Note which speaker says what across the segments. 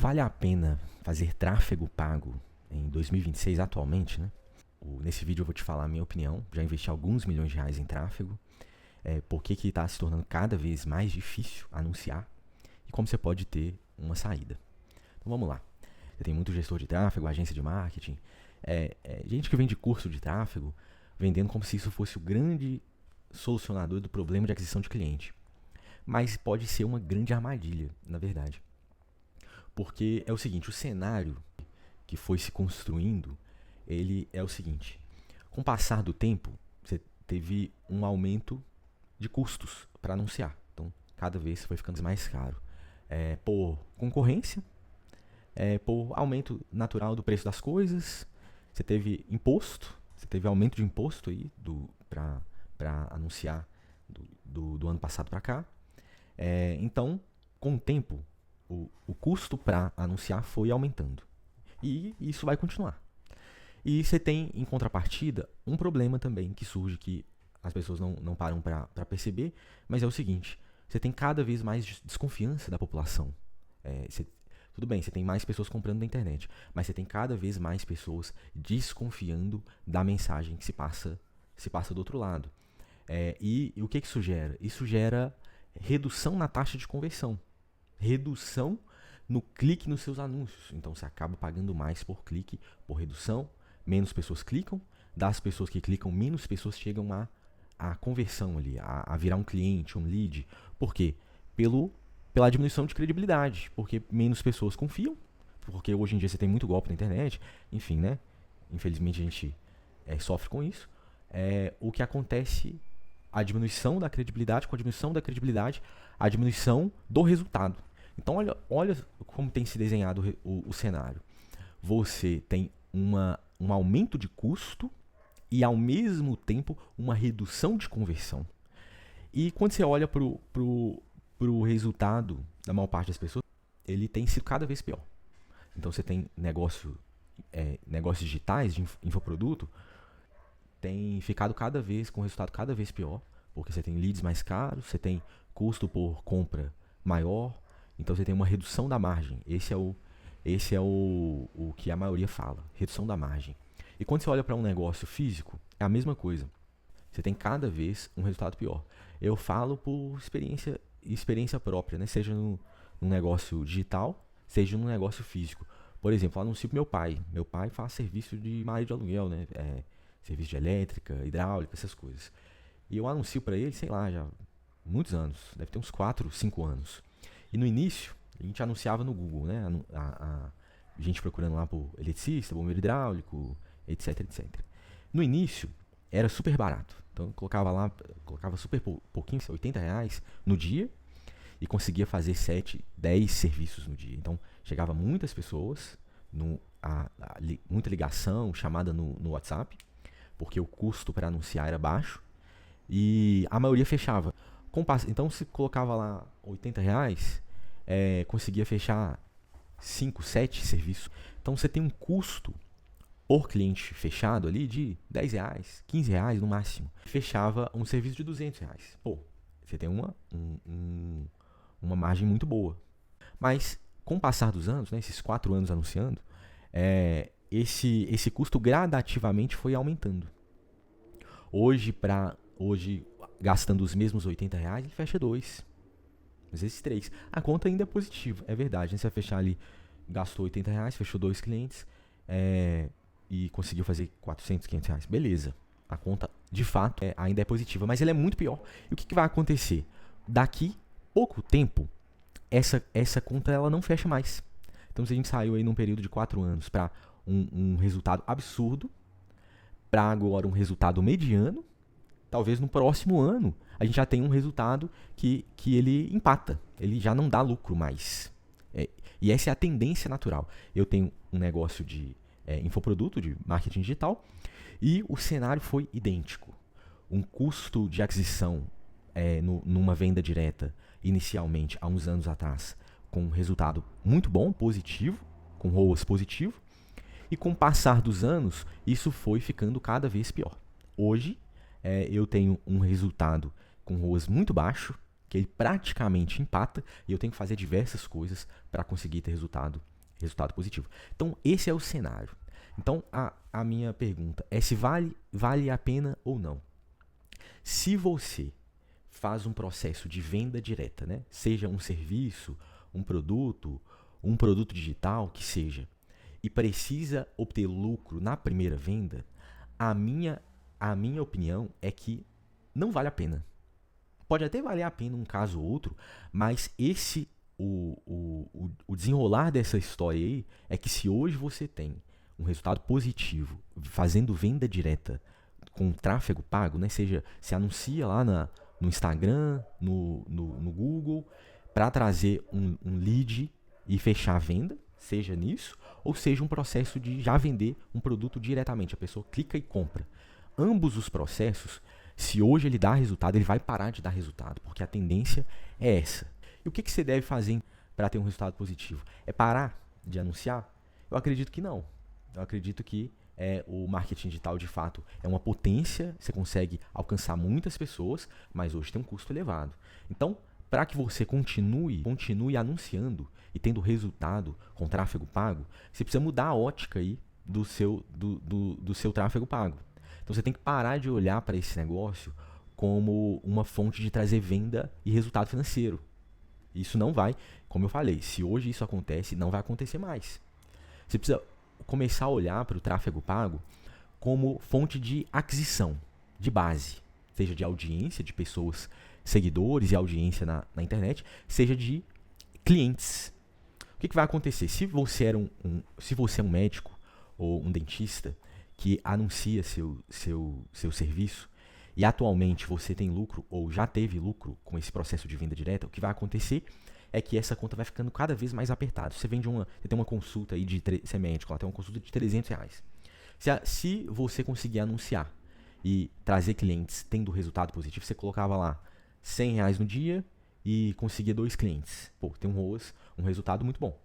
Speaker 1: Vale a pena fazer tráfego pago em 2026 atualmente, né? Nesse vídeo eu vou te falar a minha opinião. Já investi alguns milhões de reais em tráfego. Por que está se tornando cada vez mais difícil anunciar e como você pode ter uma saída. Então vamos lá. Você tem muito gestor de tráfego, agência de marketing, gente que vende curso de tráfego, vendendo como se isso fosse o grande solucionador do problema de aquisição de cliente. Mas pode ser uma grande armadilha, na verdade. Porque é o seguinte, o cenário que foi se construindo, ele é o seguinte. Com o passar do tempo, você teve um aumento de custos para anunciar. Então, cada vez foi ficando mais caro. Por concorrência, por aumento natural do preço das coisas, você teve imposto, você teve aumento de imposto aí para anunciar do ano passado para cá. Então, com o tempo, o custo para anunciar foi aumentando. E isso vai continuar. E você tem, em contrapartida, um problema também que surge que as pessoas não param para perceber, mas é o seguinte, você tem cada vez mais desconfiança da população. Tudo bem, você tem mais pessoas comprando na internet, mas você tem cada vez mais pessoas desconfiando da mensagem que se passa do outro lado. E o que isso gera? Isso gera redução na taxa de conversão, redução no clique nos seus anúncios. Então você acaba pagando mais por clique, por redução, menos pessoas clicam, das pessoas que clicam, menos pessoas chegam a conversão ali, a virar um cliente, um lead. Por quê? Pela diminuição de credibilidade, porque menos pessoas confiam, porque hoje em dia você tem muito golpe na internet, enfim, né? Infelizmente a gente sofre com isso. O que acontece, a diminuição da credibilidade, com a diminuição da credibilidade, a diminuição do resultado. Então olha como tem se desenhado o cenário. Você tem um aumento de custo e ao mesmo tempo uma redução de conversão. E quando você olha para o resultado da maior parte das pessoas, ele tem sido cada vez pior. Então você tem negócios digitais de infoproduto, tem ficado cada vez com resultado cada vez pior, porque você tem leads mais caros, você tem custo por compra maior, então você tem uma redução da margem. Esse é o que a maioria fala, redução da margem. E quando você olha para um negócio físico, é a mesma coisa. Você tem cada vez um resultado pior. Eu falo por experiência própria, né? Seja num negócio digital, seja num negócio físico. Por exemplo, eu anuncio para meu pai. Meu pai faz serviço de marido de aluguel, né? Serviço de elétrica, hidráulica, essas coisas. E eu anuncio para ele, sei lá, já muitos anos. Deve ter uns 4, 5 anos. E no início, a gente anunciava no Google, né? A gente procurando lá por eletricista, bombeiro hidráulico, etc, etc. No início, era super barato. Então, eu colocava super pouquinho, R$80 no dia, e conseguia fazer 7, 10 serviços no dia. Então, chegava muitas pessoas, muita ligação, chamada no WhatsApp, porque o custo para anunciar era baixo, e a maioria fechava. Então, se colocava lá R$80, conseguia fechar 5, 7 serviços. Então, você tem um custo por cliente fechado ali de R$10, R$15 no máximo. Fechava um serviço de R$200. Pô, você tem uma margem muito boa. Mas, com o passar dos anos, né, esses 4 anos anunciando, esse custo gradativamente foi aumentando. Hoje, gastando os mesmos R$80, ele fecha 2. Às vezes 3. A conta ainda é positiva, é verdade. Né? Você vai fechar ali, gastou R$80, fechou 2 clientes e conseguiu fazer R$400, R$500. Beleza. A conta, de fato, ainda é positiva, mas ela é muito pior. E o que vai acontecer? Daqui pouco tempo, essa conta ela não fecha mais. Então, se a gente saiu aí num período de 4 anos para um resultado absurdo, para agora um resultado mediano, talvez no próximo ano a gente já tenha um resultado que ele empata, ele já não dá lucro mais. E essa é a tendência natural. Eu tenho um negócio de infoproduto, de marketing digital, e o cenário foi idêntico. Um custo de aquisição numa venda direta, inicialmente, há uns anos atrás, com um resultado muito bom, positivo, com ROAS positivo, e com o passar dos anos, isso foi ficando cada vez pior. Hoje, eu tenho um resultado com ROAS muito baixo, que ele praticamente empata, e eu tenho que fazer diversas coisas para conseguir ter resultado resultado positivo. Então, esse é o cenário. Então, a minha pergunta é se vale a pena ou não. Se você faz um processo de venda direta, né? Seja um serviço, um produto digital, que seja, e precisa obter lucro na primeira venda, a minha opinião é que não vale a pena. Pode até valer a pena um caso ou outro, mas o desenrolar dessa história aí é que se hoje você tem um resultado positivo fazendo venda direta com tráfego pago, né? Seja, se anuncia lá no Instagram, no Google, para trazer um lead e fechar a venda, seja nisso, ou seja um processo de já vender um produto diretamente. A pessoa clica e compra. Ambos os processos, se hoje ele dá resultado, ele vai parar de dar resultado, porque a tendência é essa. E o que você deve fazer para ter um resultado positivo? É parar de anunciar? Eu acredito que não. Eu acredito que o marketing digital, de fato, é uma potência, você consegue alcançar muitas pessoas, mas hoje tem um custo elevado. Então, para que você continue anunciando e tendo resultado com tráfego pago, você precisa mudar a ótica aí do seu tráfego pago. Então, você tem que parar de olhar para esse negócio como uma fonte de trazer venda e resultado financeiro. Isso não vai, como eu falei, se hoje isso acontece, não vai acontecer mais. Você precisa começar a olhar para o tráfego pago como fonte de aquisição, de base, seja de audiência, de pessoas, seguidores e audiência na internet, seja de clientes. O que vai acontecer? Se você é um médico ou um dentista que anuncia seu serviço e atualmente você tem lucro ou já teve lucro com esse processo de venda direta, o que vai acontecer é que essa conta vai ficando cada vez mais apertada. Você tem uma consulta aí você é médico, ela tem uma consulta de R$300. Se você conseguir anunciar e trazer clientes tendo resultado positivo, você colocava lá R$100 no dia e conseguia 2 clientes. Pô, tem um resultado muito bom.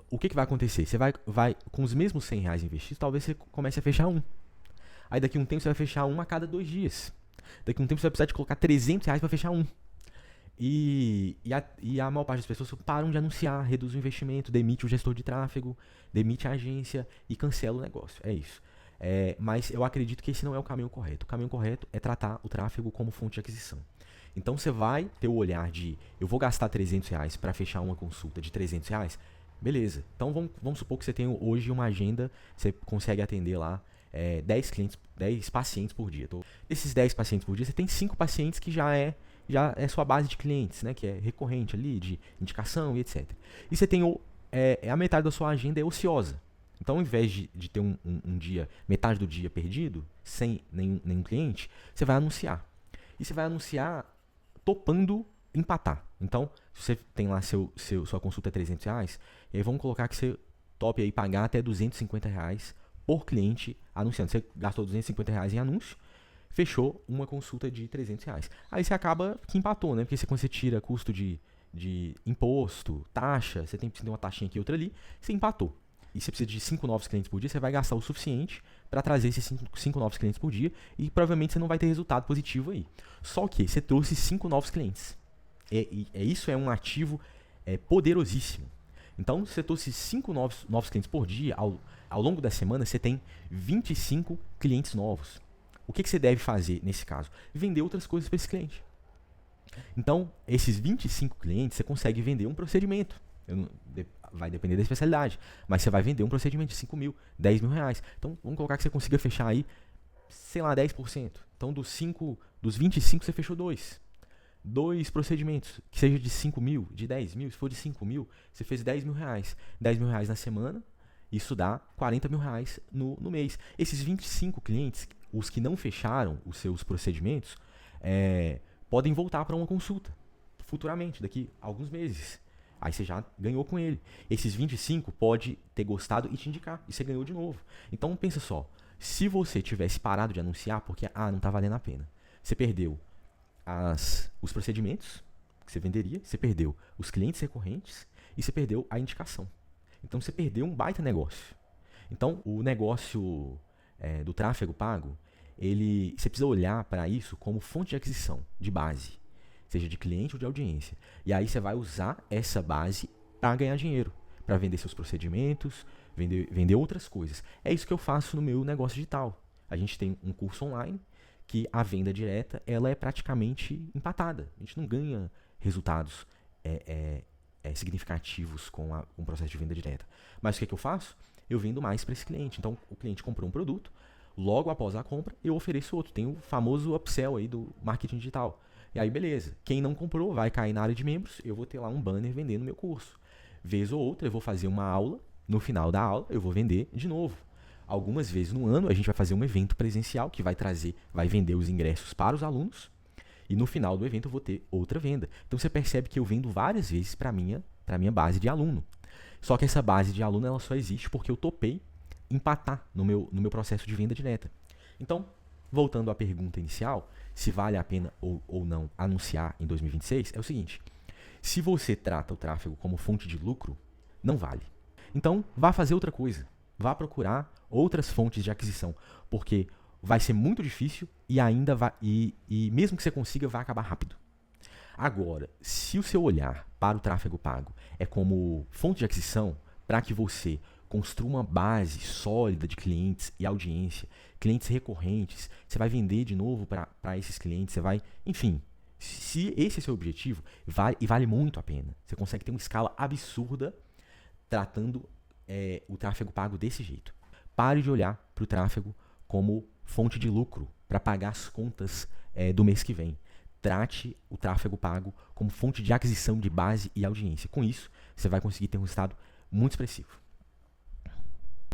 Speaker 1: O que vai acontecer? Você vai com os mesmos R$100 investidos, talvez você comece a fechar um. Aí daqui a um tempo você vai fechar um a cada 2 dias. Daqui a um tempo você vai precisar de colocar R$300 para fechar um. E a maior parte das pessoas param de anunciar, reduz o investimento, demite o gestor de tráfego, demite a agência e cancela o negócio. É isso. Mas eu acredito que esse não é o caminho correto. O caminho correto é tratar o tráfego como fonte de aquisição. Então você vai ter o olhar de eu vou gastar R$300 para fechar uma consulta de R$300? Beleza. Então vamos supor que você tem hoje uma agenda, você consegue atender lá 10 pacientes por dia. Desses 10 pacientes por dia, você tem 5 pacientes que já é sua base de clientes, né, que é recorrente ali, de indicação e etc. E você tem a metade da sua agenda é ociosa. Então, ao invés de ter um dia, metade do dia perdido, sem nenhum cliente, você vai anunciar. E você vai anunciar topando empatar. Então, se você tem lá sua consulta é R$300, e aí vamos colocar que você tope aí pagar até R$250 por cliente anunciando. Você gastou R$250 em anúncio, fechou uma consulta de R$300. Aí você acaba que empatou, né? Porque quando você tira custo de imposto, taxa, você tem uma taxinha aqui e outra ali, você empatou. E você precisa de 5 novos clientes por dia, você vai gastar o suficiente para trazer esses 5 novos clientes por dia e provavelmente você não vai ter resultado positivo aí. Só que você trouxe 5 novos clientes. Isso é um ativo poderosíssimo. Então, se você trouxe 5 novos clientes por dia, ao longo da semana você tem 25 clientes novos. O que você deve fazer nesse caso? Vender outras coisas para esse cliente. Então, esses 25 clientes, você consegue vender um procedimento. Vai depender da especialidade. Mas você vai vender um procedimento de 5 mil, 10 mil reais. Então, vamos colocar que você consiga fechar aí, sei lá, 10%. Então, dos 25, você fechou 2. 2 procedimentos, que seja de 5 mil, de 10 mil. Se for de 5 mil, você fez 10 mil reais. 10 mil reais na semana, isso dá 40 mil reais no mês. Esses 25 clientes, os que não fecharam os seus procedimentos, podem voltar para uma consulta futuramente, daqui a alguns meses. Aí você já ganhou com ele. Esses 25 pode ter gostado e te indicar. E você ganhou de novo. Então pensa só. Se você tivesse parado de anunciar porque não está valendo a pena. Você perdeu os procedimentos que você venderia. Você perdeu os clientes recorrentes. E você perdeu a indicação. Então você perdeu um baita negócio. Então o negócio do tráfego pago, você precisa olhar para isso como fonte de aquisição, de base. Seja de cliente ou de audiência. E aí você vai usar essa base para ganhar dinheiro, para vender seus procedimentos, vender outras coisas. É isso que eu faço no meu negócio digital. A gente tem um curso online que a venda direta ela é praticamente empatada. A gente não ganha resultados significativos com o processo de venda direta. Mas o que eu faço? Eu vendo mais para esse cliente. Então, o cliente comprou um produto, logo após a compra, eu ofereço outro. Tem o famoso upsell aí do marketing digital. E aí, beleza. Quem não comprou vai cair na área de membros, eu vou ter lá um banner vendendo meu curso. Vez ou outra, eu vou fazer uma aula, no final da aula, eu vou vender de novo. Algumas vezes no ano, a gente vai fazer um evento presencial que vai vender os ingressos para os alunos, e no final do evento eu vou ter outra venda. Então você percebe que eu vendo várias vezes para minha base de aluno. Só que essa base de aluno ela só existe porque eu topei empatar no meu processo de venda direta. Então, voltando à pergunta inicial, se vale a pena ou não anunciar em 2026, é o seguinte: se você trata o tráfego como fonte de lucro, não vale. Então, vá fazer outra coisa. Vá procurar outras fontes de aquisição, porque vai ser muito difícil e ainda vai e mesmo que você consiga, vai acabar rápido. Agora, se o seu olhar para o tráfego pago é como fonte de aquisição para que você construa uma base sólida de clientes e audiência, clientes recorrentes, você vai vender de novo para esses clientes, você vai, enfim, se esse é o seu objetivo, vale muito a pena. Você consegue ter uma escala absurda tratando o tráfego pago desse jeito. Pare de olhar para o tráfego como fonte de lucro para pagar as contas do mês que vem. Trate o tráfego pago como fonte de aquisição de base e audiência. Com isso, você vai conseguir ter um resultado muito expressivo.